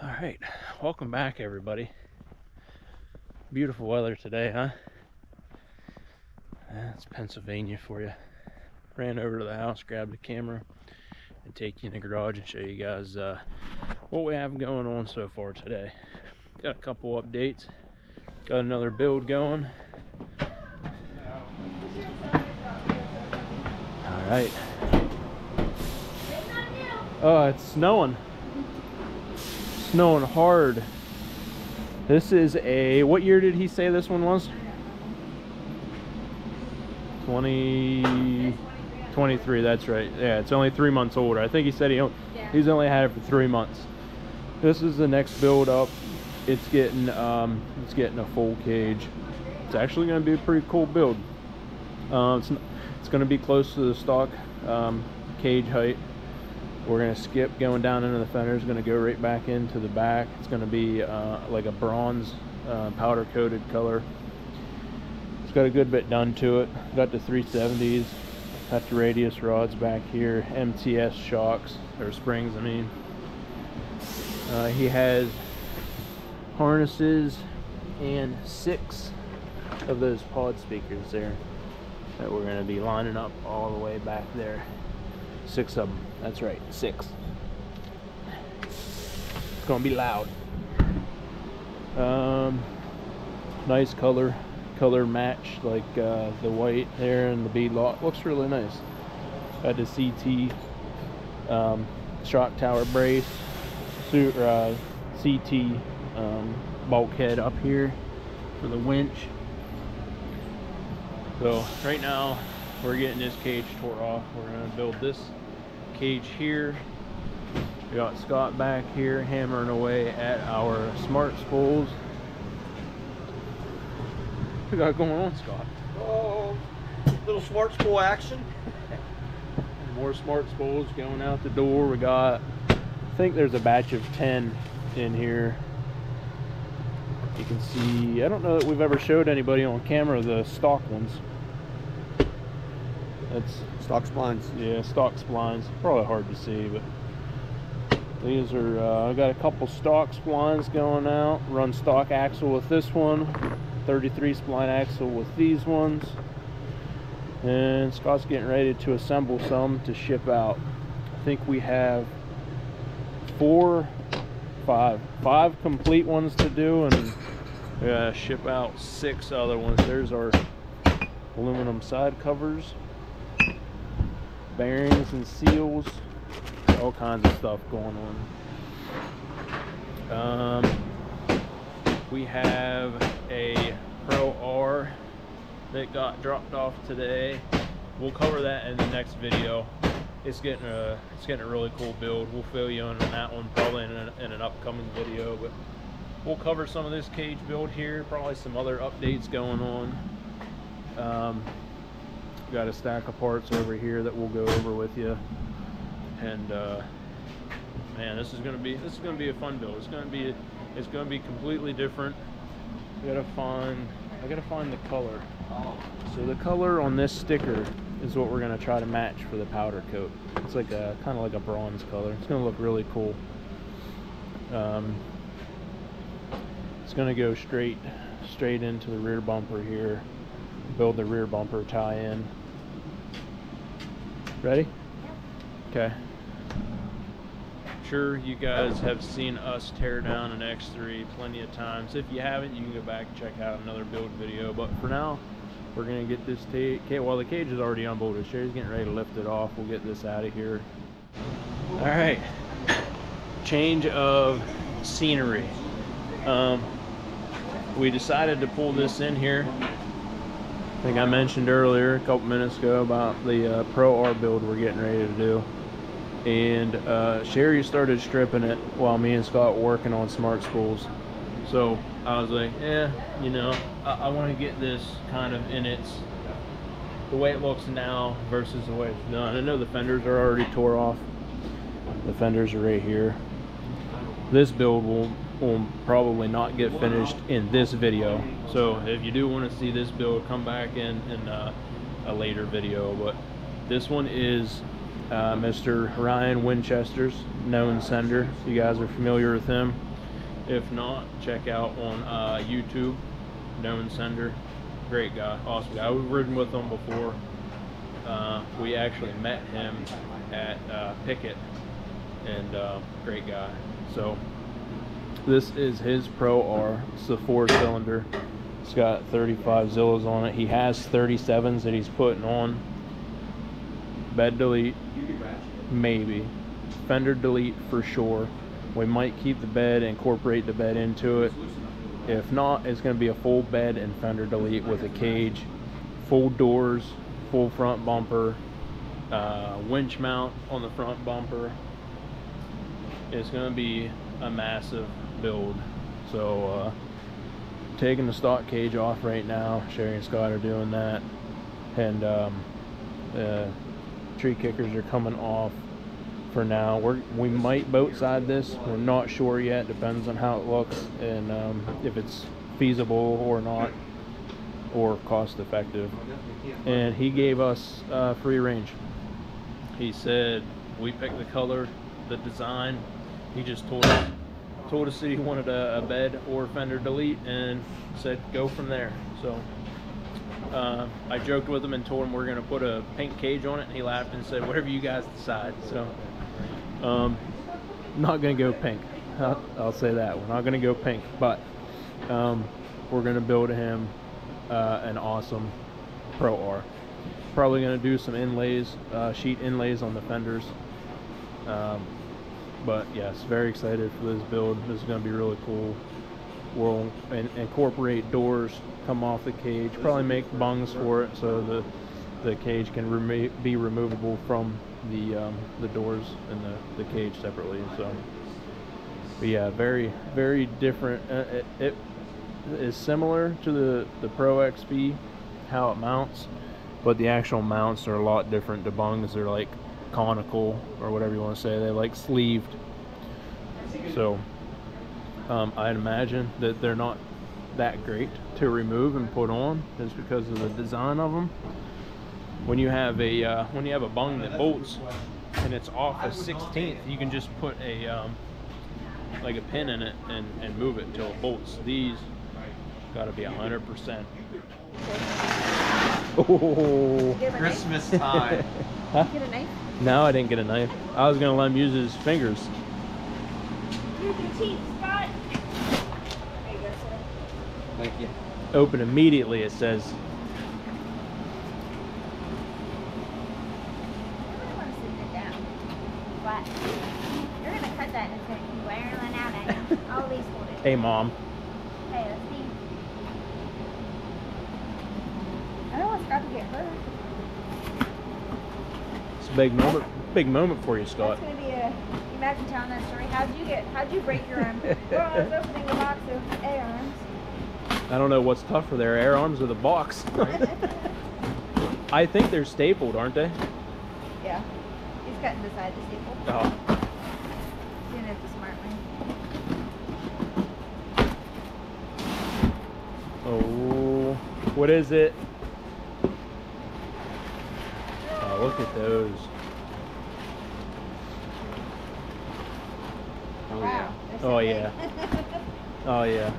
All right, welcome back, everybody. Beautiful weather today, huh? That's Pennsylvania for you. Ran over to the house, grabbed the camera, and take you in the garage and show you guys what we have going on so far today. Got a couple updates. Got another build going. All right. Oh, it's snowing. Snowing hard. This is a, what year did he say this one was? 2023, that's right. Yeah, it's only 3 months older. I think he said he's only had it for 3 months. This is the next build up. It's getting a full cage. It's actually going to be a pretty cool build. It's going to be close to the stock cage height. We're going to skip going down into the fender. It's going to go right back into the back. It's going to be like a bronze powder coated color. It's got a good bit done to it. Got the 370s. Got the radius rods back here. MTS shocks, or springs I mean. He has harnesses and 6 of those pod speakers there that we're going to be lining up all the way back there. 6 of them. That's right, 6. It's gonna be loud. Nice color match, like the white there and the bead lock. Looks really nice. Got the CT shock tower brace, CT bulkhead up here for the winch. So right now we're getting this cage tore off. We're going to build this cage here. We got Scott back here hammering away at our smart spools. What you got going on, Scott? Oh, little smart spool action. More smart spools going out the door. We got, I think there's a batch of 10 in here. You can see, I don't know that we've ever showed anybody on camera the stock ones. That's Stock splines. Yeah, stock splines. Probably hard to see, but these are, I got a couple stock splines going out. Run stock axle with this one. 33 spline axle with these ones. And Scott's getting ready to assemble some to ship out. I think we have 5 complete ones to do, and we gotta ship out 6 other ones. There's our aluminum side covers, bearings and seals, all kinds of stuff going on. We have a Pro R that got dropped off today. We'll cover that in the next video. It's getting a really cool build. We'll fill you in on that one probably in an upcoming video, but we'll cover some of this cage build here, probably some other updates going on. Got a stack of parts over here that we'll go over with you, and man, this is gonna be a fun build. It's gonna be completely different. I gotta find the color. So the color on this sticker is what we're gonna try to match for the powder coat. It's like a kind of like a bronze color. It's gonna look really cool. It's gonna go straight into the rear bumper here. Build the rear bumper tie-in. Ready? Okay. Sure, you guys have seen us tear down an X3 plenty of times. If you haven't, you can go back and check out another build video. But for now, we're gonna get this cage. Well, the cage is already unbolted. Sherry's getting ready to lift it off. We'll get this out of here. All right. Change of scenery. We decided to pull this in here. I think I mentioned earlier a couple minutes ago about the Pro R build we're getting ready to do, and Sherry started stripping it while me and Scott were working on smart spools. So I was like, you know, I want to get this kind of in the way it looks now versus the way it's done. I know the fenders are already tore off. The fenders are right here. This build will probably not get finished in this video, so if you do want to see this build, come back in a later video. But this one is Mr. Ryan Winchester's known sender. You guys are familiar with him. If not, check out on YouTube, Known Sender. Great guy, awesome guy. We've ridden with him before. We actually met him at Pickett, and great guy. So this is his Pro R. It's a 4-cylinder. It's got 35 Zillows on it. He has 37s that he's putting on. Bed delete, maybe. Fender delete for sure. We might keep the bed, incorporate the bed into it. If not, it's going to be a full bed and fender delete with a cage, full doors, full front bumper, winch mount on the front bumper. It's going to be a massive build. So taking the stock cage off right now. Sherry and Scott are doing that, and tree kickers are coming off for now. We might boat side this. We're not sure yet. Depends on how it looks and if it's feasible or not, or cost effective. And he gave us free range. He said we picked the color, the design. He just told us that he wanted a bed or fender delete and said go from there. So I joked with him and told him we're going to put a pink cage on it, and he laughed and said whatever you guys decide. So not going to go pink. I'll say that. We're not going to go pink, but we're going to build him an awesome Pro R. Probably going to do some inlays, sheet inlays on the fenders. But yes, very excited for this build. This is going to be really cool. We'll incorporate doors come off the cage, probably make bungs for it so the cage can be removable from the doors and the cage separately. So but yeah, very, very different. It is similar to the Pro XP, how it mounts, but the actual mounts are a lot different. The bungs are like conical, or whatever you want to say. They're like sleeved. So I'd imagine that they're not that great to remove and put on, just because of the design of them. When you have a bung that bolts and it's off a 16th, you can just put a like a pin in it and move it until it bolts. These got to be 100%. Oh, Christmas time. Huh? Get a knife? No, I didn't get a knife. I was gonna let him use his fingers. Use your teeth, Scott. There you go, sir. Thank you. Open immediately, it says. I really want to sit it down, but you're gonna cut that and it's gonna keep wearing out at you. I'll at least hold it. Hey, Mom. Hey, let's see. I don't want Scott to get hurt. It's a big moment for you, Scott. That's gonna be a. Imagine telling that story. How'd you break your arm? Well, I was opening the box of A arms. I don't know what's tougher there, air arms or the box. I think they're stapled, aren't they? Yeah. He's cutting beside the staple. Oh. Doing it the smart way. Oh, what is it? Oh, look at those. Oh, Wow. Oh, yeah. Oh, yeah.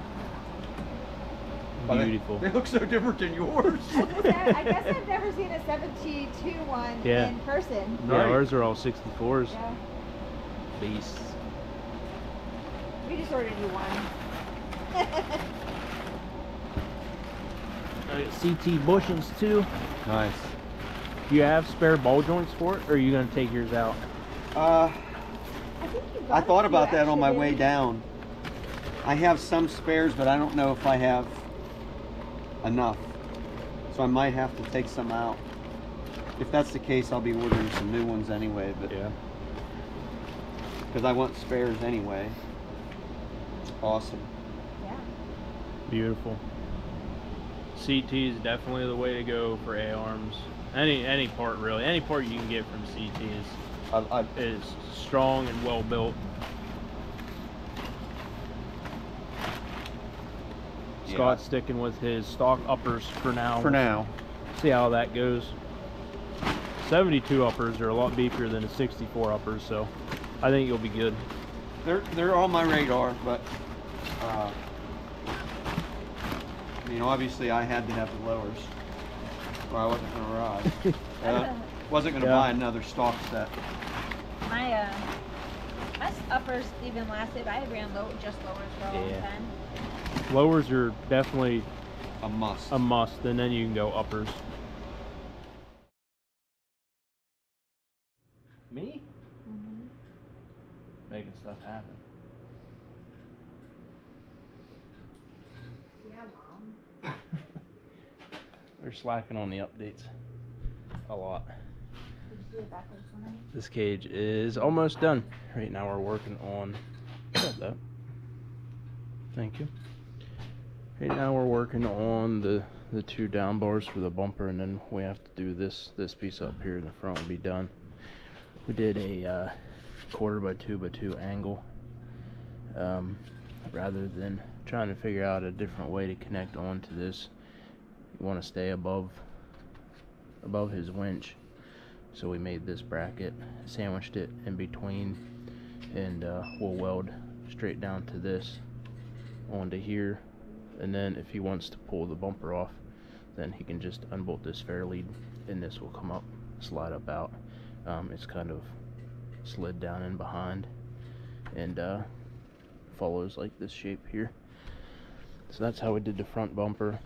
yeah. Beautiful. They look so different than yours. I guess I've never seen a 72 one Yeah. in person. Yeah, Right. ours are all 64s. Yeah. Beasts. We just ordered you one. I got CT bushings too. Nice. Do you have spare ball joints for it, or are you going to take yours out? I think you got I thought a few about that on my extra, way didn't down. I have some spares, but I don't know if I have enough. So I might have to take some out. If that's the case, I'll be ordering some new ones anyway, but Yeah. because I want spares anyway. Awesome. you? Yeah. Beautiful. CT is definitely the way to go for A-arms. Any part really. Any part you can get from CT is strong and well built. Scott's sticking with his stock uppers for now. For now. See how that goes. 72 uppers are a lot beefier than the 64 uppers, so I think you'll be good. They're on my radar, but You know, obviously I had to have the lowers, or I wasn't gonna ride. Wasn't gonna buy another stock set. My uppers even lasted. I ran just lowers for a long time. Lowers are definitely a must. A must, and then you can go uppers. Me? Mm-hmm. Making stuff happen. Yeah, Mom. They're slacking on the updates a lot. Did you do it backwards for me? This cage is almost done. Right now we're working on that. Thank you. Right now we're working on the two down bars for the bumper, and then we have to do this piece up here in the front will be done. We did a 1/4 by 2 by 2 angle, rather than trying to figure out a different way to connect onto this. You want to stay above his winch, so we made this bracket, sandwiched it in between, and we'll weld straight down to this onto here. And then if he wants to pull the bumper off, then he can just unbolt this fair lead, and this will come up, slide up out. It's kind of slid down in behind, and follows like this shape here. So that's how we did the front bumper.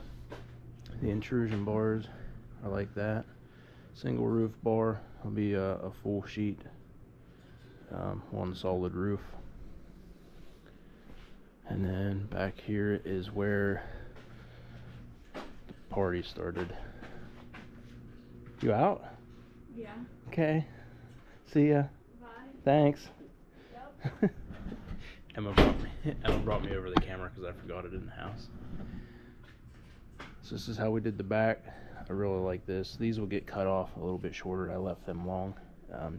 The intrusion bars are like that. Single roof bar will be a full sheet, one solid roof. And then back here is where the party started. You out? Yeah. Okay. See ya. Bye. Thanks. Yep. Emma brought me over the camera because I forgot it in the house. So this is how we did the back. I really like this. These will get cut off a little bit shorter. I left them long,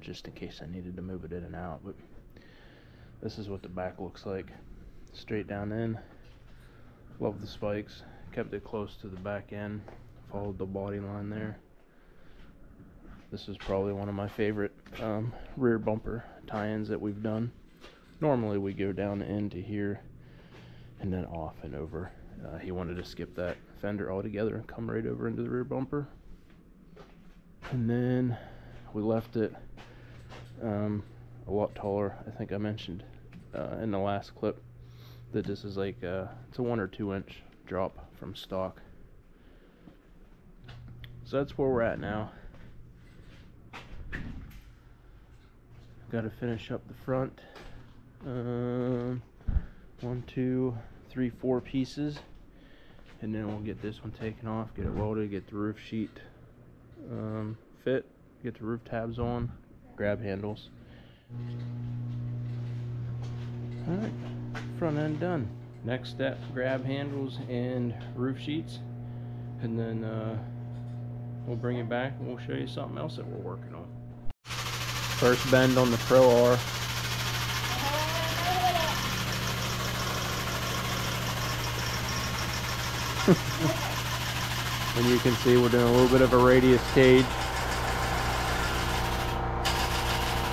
just in case I needed to move it in and out. But this is what the back looks like. Straight down in. Love the spikes. Kept it close to the back end. Followed the body line there. This is probably one of my favorite rear bumper tie-ins that we've done. Normally we go down into here and then off and over. He wanted to skip that fender altogether and come right over into the rear bumper. And then we left it a lot taller. I think I mentioned in the last clip that this is like it's a 1 or 2 inch drop from stock. So that's where we're at now. Got to finish up the front. 1, 2, 3, 4 pieces, and then we'll get this one taken off, get it welded, get the roof sheet fit, get the roof tabs on, grab handles. Alright, front end done. Next step, grab handles and roof sheets, and then we'll bring it back and we'll show you something else that we're working on. First bend on the Pro R. And you can see we're doing a little bit of a radius cage.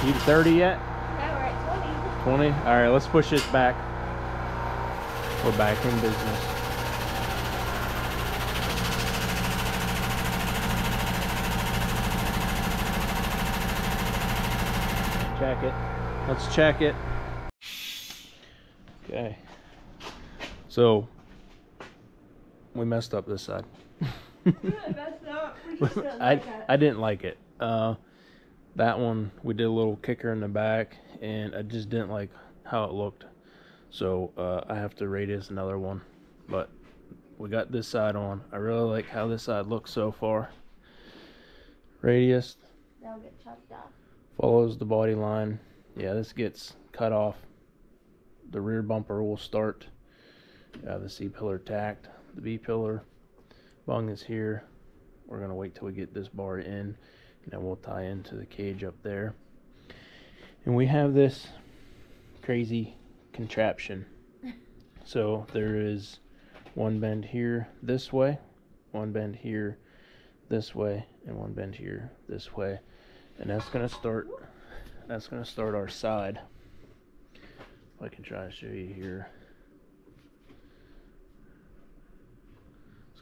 You 30 yet? Yeah, we're at 20? Alright, let's push this back. We're back in business. Check it. Let's check it. Okay. So, we messed up this side. I didn't like it. That one, we did a little kicker in the back, and I just didn't like how it looked. So I have to radius another one. But we got this side on. I really like how this side looks so far. Radius. That'll get chopped off. Follows the body line. Yeah, this gets cut off. The rear bumper will start. The C-pillar tacked. The B-pillar bung is here. We're going to wait till we get this bar in, and then we'll tie into the cage up there. And we have this crazy contraption. So there is one bend here this way, one bend here this way, and one bend here this way. And that's going to start our side. If I can try to show you here.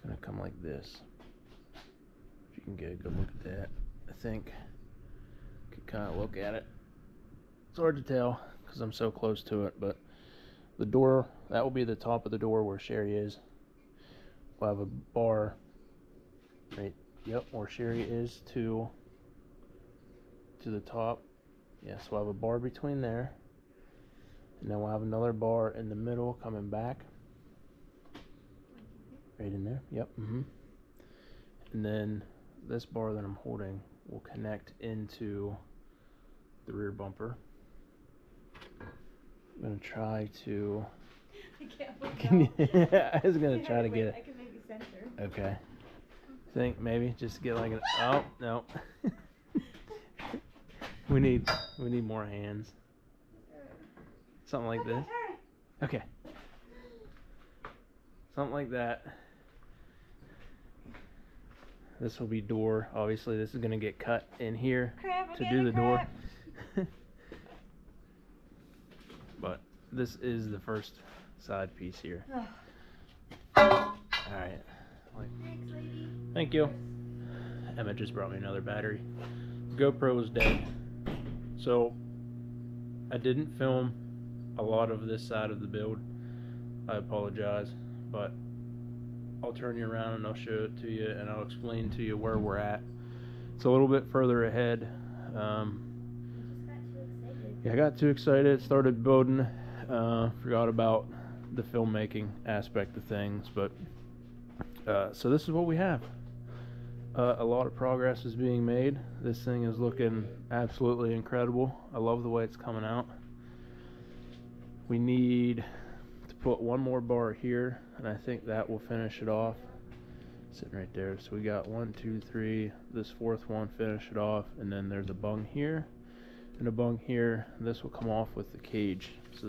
gonna come like this. If you can get a good look at that, I think you can kind of look at it. It's hard to tell because I'm so close to it, but the door, that will be the top of the door where Sherry is. We'll have a bar right, yep, where Sherry is to the top. Yes, we'll have a bar between there, and then we'll have another bar in the middle coming back. Right in there, yep. And then this bar that I'm holding will connect into the rear bumper. I'm gonna try to. I can't I was gonna try to get it. I can maybe center. Okay. Think maybe just get like an. Oh no. we need more hands. Something like this. Okay. Something like that. This will be door. Obviously, this is gonna get cut in here to do the door. But this is the first side piece here. Alright. Thanks, lady. Thank you. Emma just brought me another battery. GoPro is dead. So I didn't film a lot of this side of the build. I apologize, but I'll turn you around and I'll show it to you and I'll explain to you where we're at. It's a little bit further ahead. Yeah, I got too excited, started building, forgot about the filmmaking aspect of things, but so this is what we have. A lot of progress is being made. This thing is looking absolutely incredible. I love the way it's coming out. We need to put one more bar here, and I think that will finish it off. Sitting right there. So we got 1, 2, 3, this fourth one, finish it off, and then there's a bung here and a bung here. This will come off with the cage. So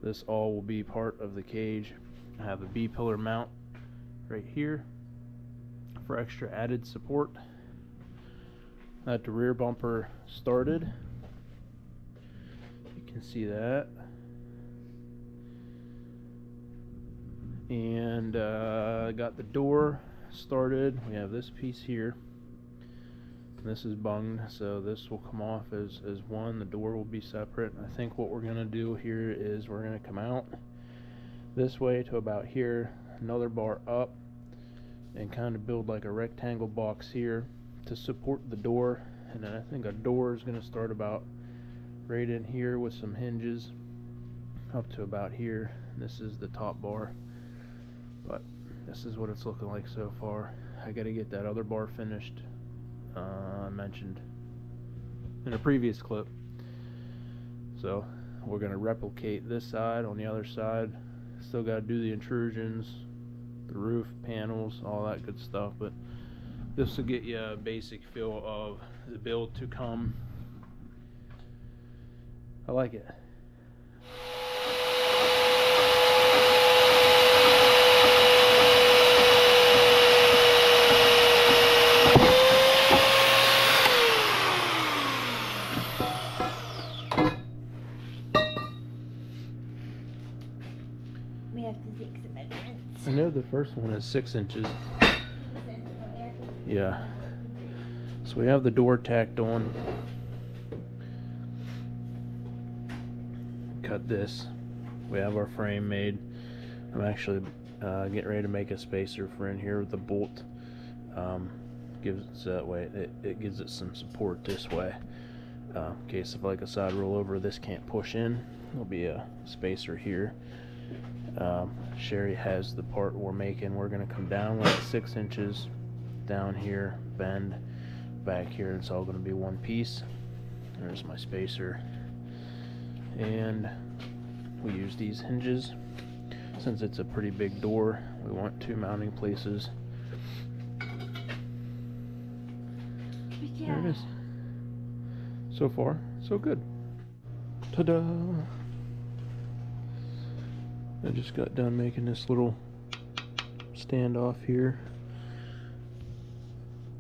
this all will be part of the cage. I have a B-pillar mount right here for extra added support. Got the rear bumper started. You can see that. And got the door started. We have this piece here. This is bunged, so this will come off as one. The door will be separate. I think what we're gonna do here is we're gonna come out this way to about here, another bar up, and kind of build like a rectangle box here to support the door. And then I think a door is gonna start about right in here with some hinges up to about here. This is the top bar, but this is what it's looking like so far. I gotta get that other bar finished. I mentioned in a previous clip. So we're going to replicate this side on the other side. Still got to do the intrusions, the roof panels, all that good stuff, but this will get you a basic feel of the build to come. I like it. I know the first one is 6 inches. Yeah. So we have the door tacked on. Cut this. We have our frame made. I'm actually getting ready to make a spacer for in here with the bolt. Gives that way it gives it some support this way. In case of like a side rollover, this can't push in. There'll be a spacer here. Sherry has the part we're making. We're going to come down like 6 inches down here, bend back here. It's all going to be one piece. There's my spacer, and we use these hinges. Since it's a pretty big door, we want 2 mounting places. There it is. So far, so good. Ta-da! I just got done making this little standoff here.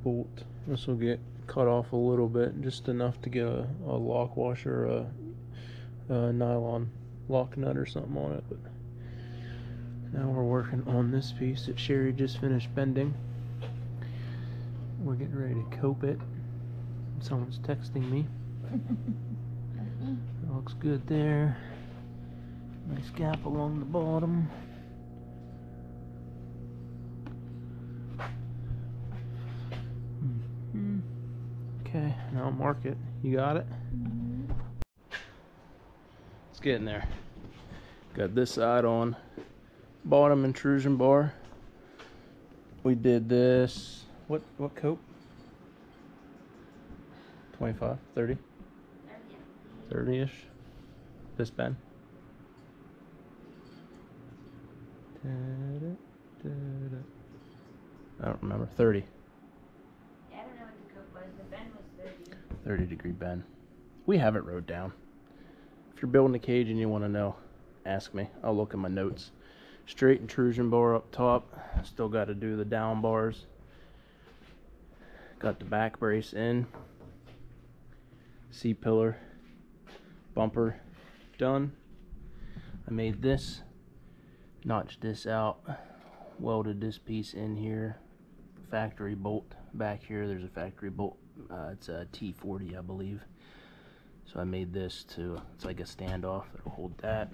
Bolt. This will get cut off a little bit, just enough to get a lock washer, a nylon lock nut or something on it. But Now we're working on this piece that Sherry just finished bending. We're getting ready to cope it. Someone's texting me. It looks good there. Nice gap along the bottom. Okay, now mark it. You got it? It's getting there. Got this side on. Bottom intrusion bar. We did this. What coat? 25, 30? 30-ish. This bend. I don't remember. 30. Yeah, I don't know what the coat was. The bend was 30. 30-degree bend. We have it wrote down. If you're building a cage and you want to know, ask me. I'll look at my notes. Straight intrusion bar up top. Still got to do the down bars. Got the back brace in. C-pillar. Bumper done. I made this. Notched this out. Welded this piece in here. Factory bolt back here. There's a factory bolt. It's a T40, I believe. So I made this to, it's like a standoff that'll hold that.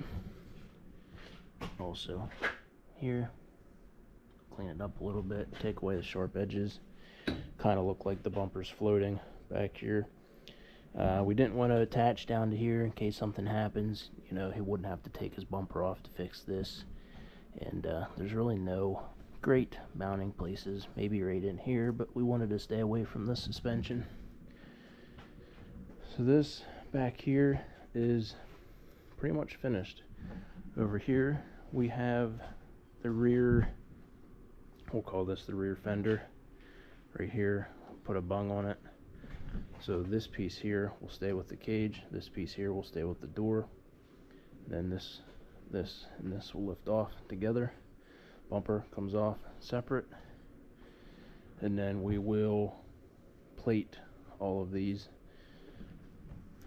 Also here, clean it up a little bit, take away the sharp edges. Kind of look like the bumper's floating back here. We didn't want to attach down to here in case something happens. You know, he wouldn't have to take his bumper off to fix this. And there's really no great mounting places, maybe right in here, but we wanted to stay away from the suspension. So this back here is pretty much finished. Over here we have the rear, we'll call this the rear fender. Right here, put a bung on it. So this piece here will stay with the cage, this piece here will stay with the door. Then this and this will lift off together. Bumper comes off separate. And then we will plate all of these.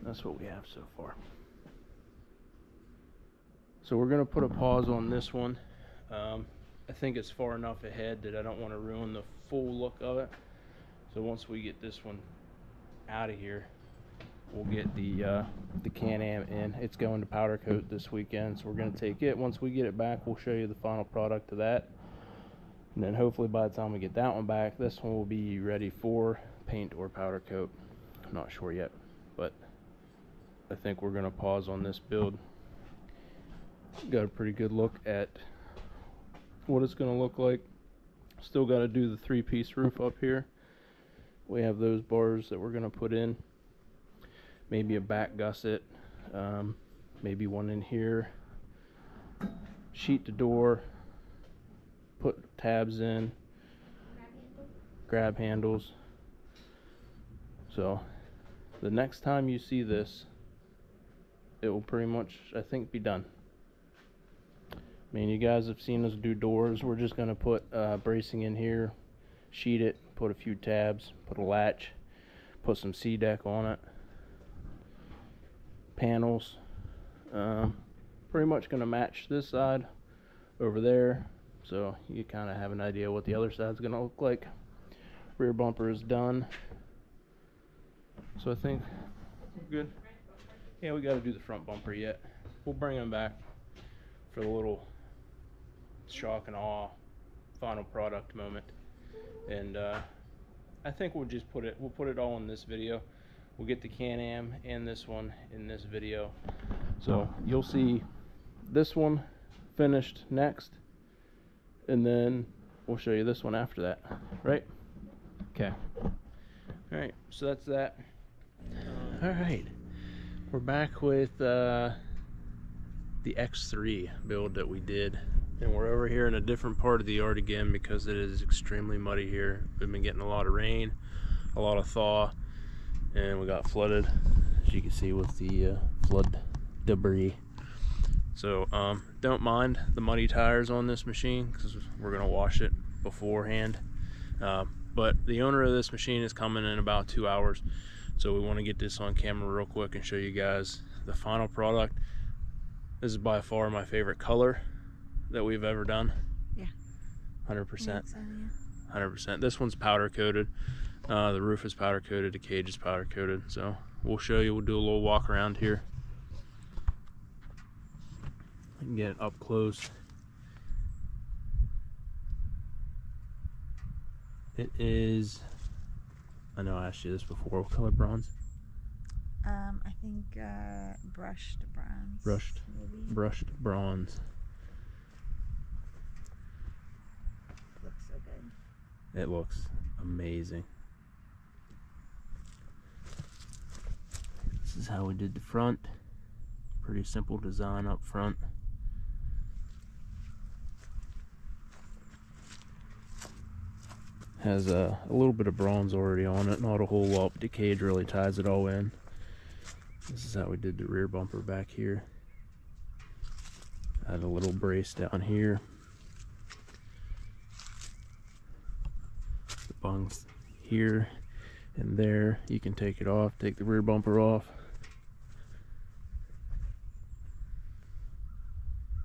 That's what we have so far. So we're going to put a pause on this one. I think it's far enough ahead that I don't want to ruin the full look of it. So once we get this one out of here, we'll get the Can-Am in. It's going to powder coat this weekend, so we're going to take it. Once we get it back, we'll show you the final product of that. And then hopefully by the time we get that one back, this one will be ready for paint or powder coat. I'm not sure yet, but I think we're going to pause on this build. Got a pretty good look at what it's going to look like. Still got to do the 3-piece roof up here. We have those bars that we're going to put in. Maybe a back gusset, maybe one in here. Sheet the door, put tabs in, grab handles. So the next time you see this, it will pretty much, I think, be done. I mean, you guys have seen us do doors. We're just going to put bracing in here, sheet it, put a few tabs, put a latch, put some C-deck on it. Panels, pretty much going to match this side over there, so you kind of have an idea what the other side's going to look like. Rear bumper is done, so I think we're good. Yeah, we got to do the front bumper yet. We'll bring them back for the little shock and awe final product moment, and I think we'll just put it all in this video. We'll get the Can-Am and this one in this video. So you'll see this one finished next, and then we'll show you this one after that, right? Okay. All right, so that's that. All right, we're back with the X3 build that we did, and we're over here in a different part of the yard again because it is extremely muddy here. We've been getting a lot of rain, a lot of thaw, and we got flooded, as you can see, with the flood debris. So don't mind the muddy tires on this machine because we're gonna wash it beforehand. But the owner of this machine is coming in about 2 hours, so we want to get this on camera real quick and show you guys the final product. This is by far my favorite color. that we've ever done. Yeah. 100%. So, yeah. 100%. This one's powder coated. The roof is powder coated. The cage is powder coated. So we'll show you. We'll do a little walk around here. You can get it up close. It is, I know I asked you this before, what color bronze? I think brushed bronze. Brushed bronze. Looks so good. It looks amazing. This is how we did the front. Pretty simple design up front. Has a little bit of bronze already on it, not a whole lot, but the cage really ties it all in. This is how we did the rear bumper back here. Add a little brace down here. The bungs here and there. You can take it off, take the rear bumper off.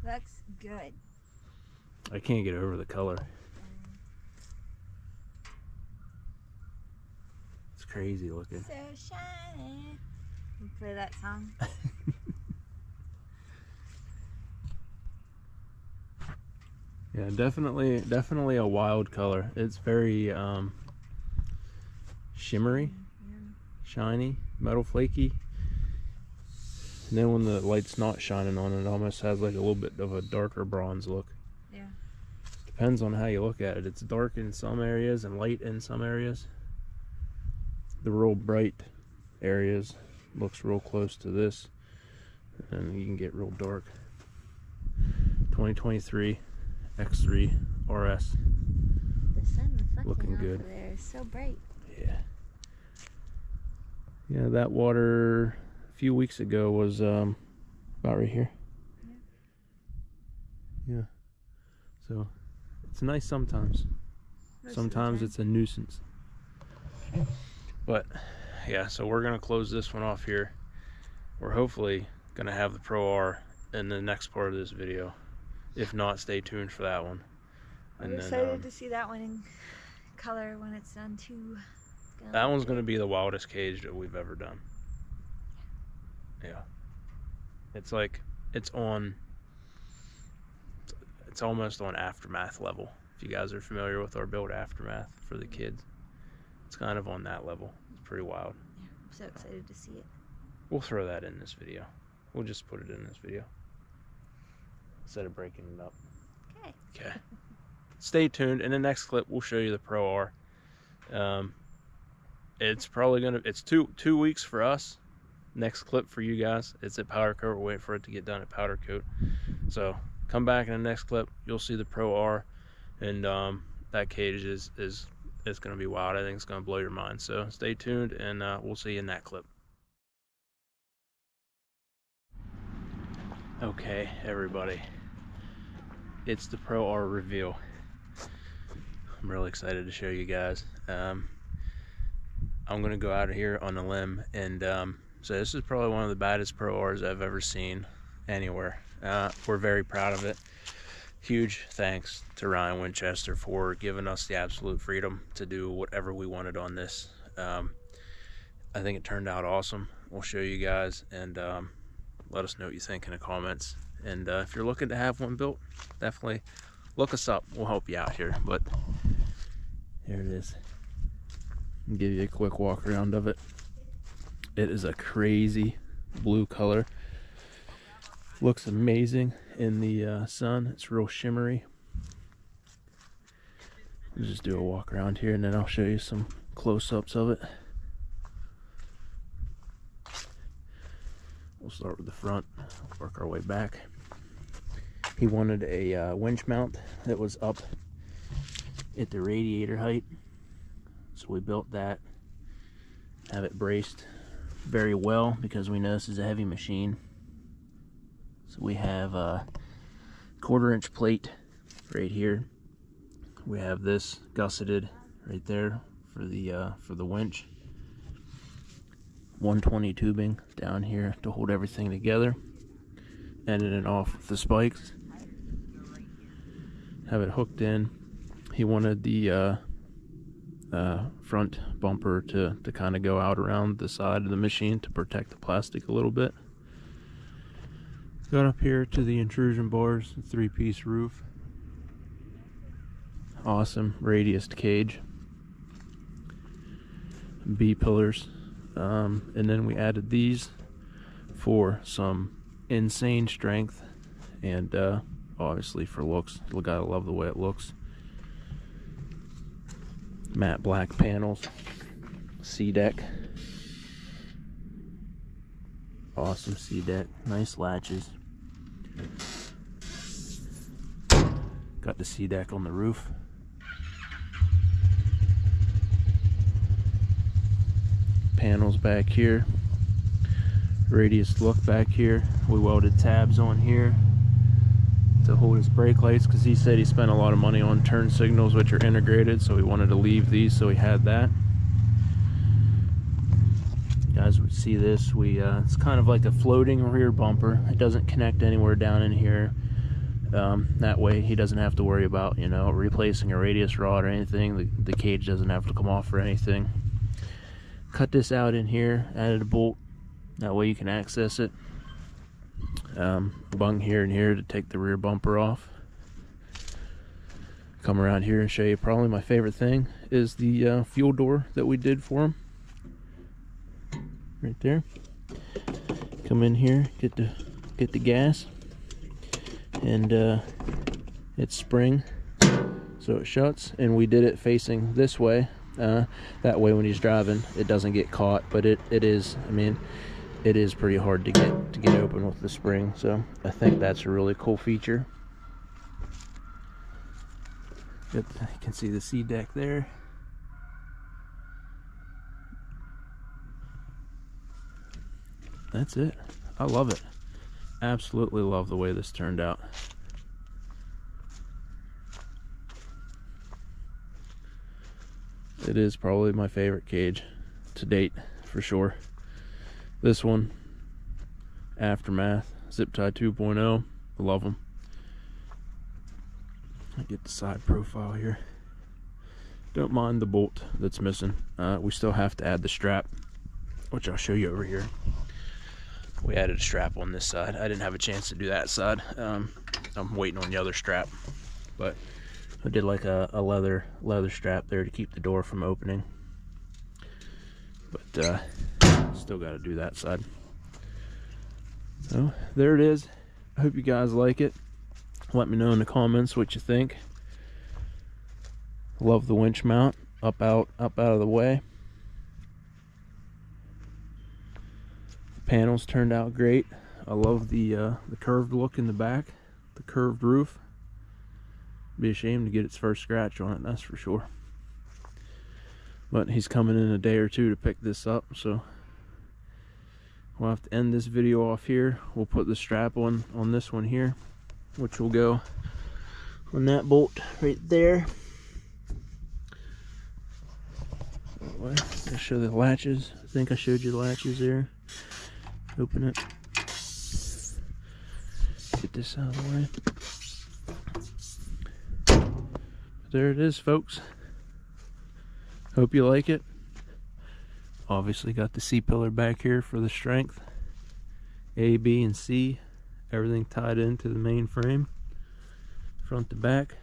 Looks good. I can't get over the color. It's crazy looking. So shiny. We'll play that song. Yeah, definitely a wild color. It's very shimmery, shiny, metal flaky. And then when the light's not shining on it, it almost has like a little bit of a darker bronze look. Yeah. Depends on how you look at it. It's dark in some areas and light in some areas. The real bright areas looks real close to this, and you can get real dark. 2023 X3 RS. The sun reflecting Looking off good. of there is so bright. Yeah, that water a few weeks ago was about right here. Yeah. So it's nice sometimes. Sometimes it's a nuisance. But yeah, so we're gonna close this one off here. We're hopefully gonna have the Pro R in the next part of this video. If not, stay tuned for that one. I'm excited to see that one in color when it's done too. That one's gonna be the wildest cage that we've ever done. Yeah. It's like, it's almost on Aftermath level. If you guys are familiar with our build Aftermath for the kids, it's kind of on that level. It's pretty wild. Yeah, I'm so excited to see it. We'll throw that in this video. We'll just put it in this video instead of breaking it up. Okay. Okay. Stay tuned. In the next clip, we'll show you the Pro R. It's probably gonna. It's two weeks for us. Next clip for you guys. It's at powder coat. We're waiting for it to get done at powder coat. So come back in the next clip. You'll see the Pro R, and that cage is gonna be wild. I think it's gonna blow your mind. So stay tuned, and we'll see you in that clip. Okay, everybody. It's the Pro R reveal. I'm really excited to show you guys. I'm gonna go out of here on a limb, and so this is probably one of the baddest Pro Rs I've ever seen anywhere. We're very proud of it. Huge thanks to Ryan Winchester for giving us the absolute freedom to do whatever we wanted on this. I think it turned out awesome. We'll show you guys, and let us know what you think in the comments. And if you're looking to have one built, definitely look us up. We'll help you out here. But here it is. I'll give you a quick walk around of it. It is a crazy blue color. Looks amazing in the sun. It's real shimmery. I'll just do a walk around here, and then I'll show you some close-ups of it. We'll start with the front, work our way back. He wanted a winch mount that was up at the radiator height, so we built that. Have it braced very well because we know this is a heavy machine. So we have a 1/4 inch plate right here. We have this gusseted right there for the winch. 120 tubing down here to hold everything together, ending it off with the spikes. have it hooked in. He wanted the front bumper to kind of go out around the side of the machine to protect the plastic a little bit. Got up here to the intrusion bars, 3-piece roof. Awesome radiused cage. B pillars. And then we added these for some insane strength and obviously for looks. You gotta love the way it looks. Matte black panels. C-deck. Awesome C-deck. Nice latches. Got the C-deck on the roof. Panels back here. Radius look back here. We welded tabs on here to hold his brake lights because he said he spent a lot of money on turn signals which are integrated, so he wanted to leave these, so he had that. You guys would see this. It's kind of like a floating rear bumper. It doesn't connect anywhere down in here. That way he doesn't have to worry about, you know, replacing a radius rod or anything. The cage doesn't have to come off or anything. Cut this out in here, added a bolt. That way you can access it. Bung here and here to take the rear bumper off. Come around here and show you probably my favorite thing is the fuel door that we did for him. Right there. Come in here, get the gas, and it's spring, so it shuts. And we did it facing this way. That way when he's driving it doesn't get caught, but it is, I mean, it is pretty hard to get open with the spring, so I think that's a really cool feature. You can see the C-deck there. That's it. I love it. Absolutely love the way this turned out. It is probably my favorite cage to date, for sure. This one, Aftermath, Zip Tie 2.0, I love them. I get the side profile here. Don't mind the bolt that's missing. We still have to add the strap, which I'll show you over here. We added a strap on this side. I didn't have a chance to do that side. I'm waiting on the other strap, but I did like a leather strap there to keep the door from opening. But still got to do that side. So there it is. I hope you guys like it. Let me know in the comments what you think. Love the winch mount. Up out of the way. The panels turned out great. I love the curved look in the back, the curved roof. Be ashamed to get its first scratch on it, that's for sure. But he's coming in a day or two to pick this up, so we'll have to end this video off here. We'll put the strap on this one here, which will go on that bolt right there. I'll show the latches. I think I showed you the latches there. Open it. Get this out of the way. There it is, folks. Hope you like it. Obviously got the C-pillar back here for the strength. A, B, and C. Everything tied into the main frame. Front to back.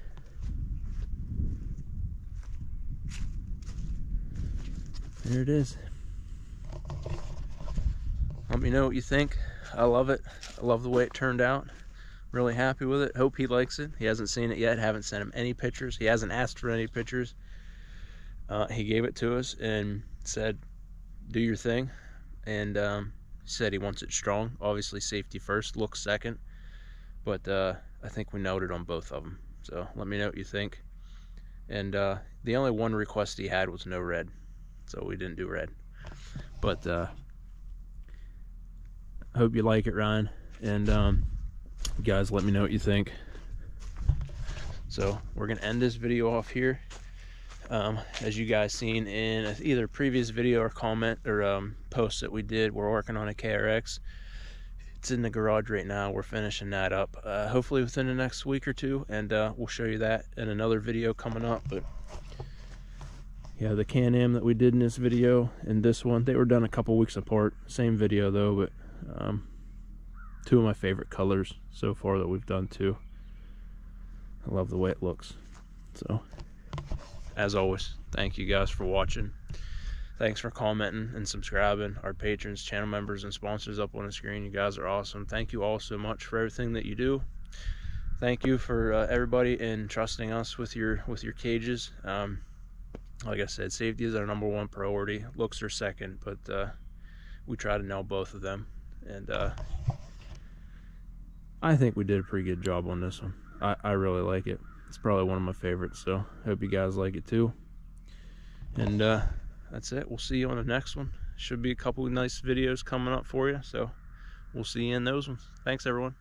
There it is. Let me know what you think. I love it. I love the way it turned out. Really happy with it. Hope he likes it. He hasn't seen it yet. Haven't sent him any pictures. He hasn't asked for any pictures. He gave it to us and said, do your thing. And said he wants it strong. Obviously safety first, looks second. But I think we nailed it on both of them. So let me know what you think. And the only one request he had was no red. So we didn't do red. But I hope you like it, Ryan. And you guys, let me know what you think. So we're gonna end this video off here. As you guys seen in either previous video or comment or post that we did, we're working on a KRX it's in the garage right now. We're finishing that up, hopefully within the next week or two, and we'll show you that in another video coming up. But yeah, the Can-Am that we did in this video and this one, they were done a couple weeks apart. Same video though, but two of my favorite colors so far that we've done too. I love the way it looks. So as always, thank you guys for watching. Thanks for commenting and subscribing. Our patrons, channel members, and sponsors up on the screen. You guys are awesome. Thank you all so much for everything that you do. Thank you for everybody in trusting us with your cages. Like I said, safety is our #1 priority. Looks are second, but we try to nail both of them. And I think we did a pretty good job on this one. I really like it. It's probably one of my favorites, so hope you guys like it too. And that's it. We'll see you on the next one. Should be a couple of nice videos coming up for you, so we'll see you in those ones. Thanks, everyone.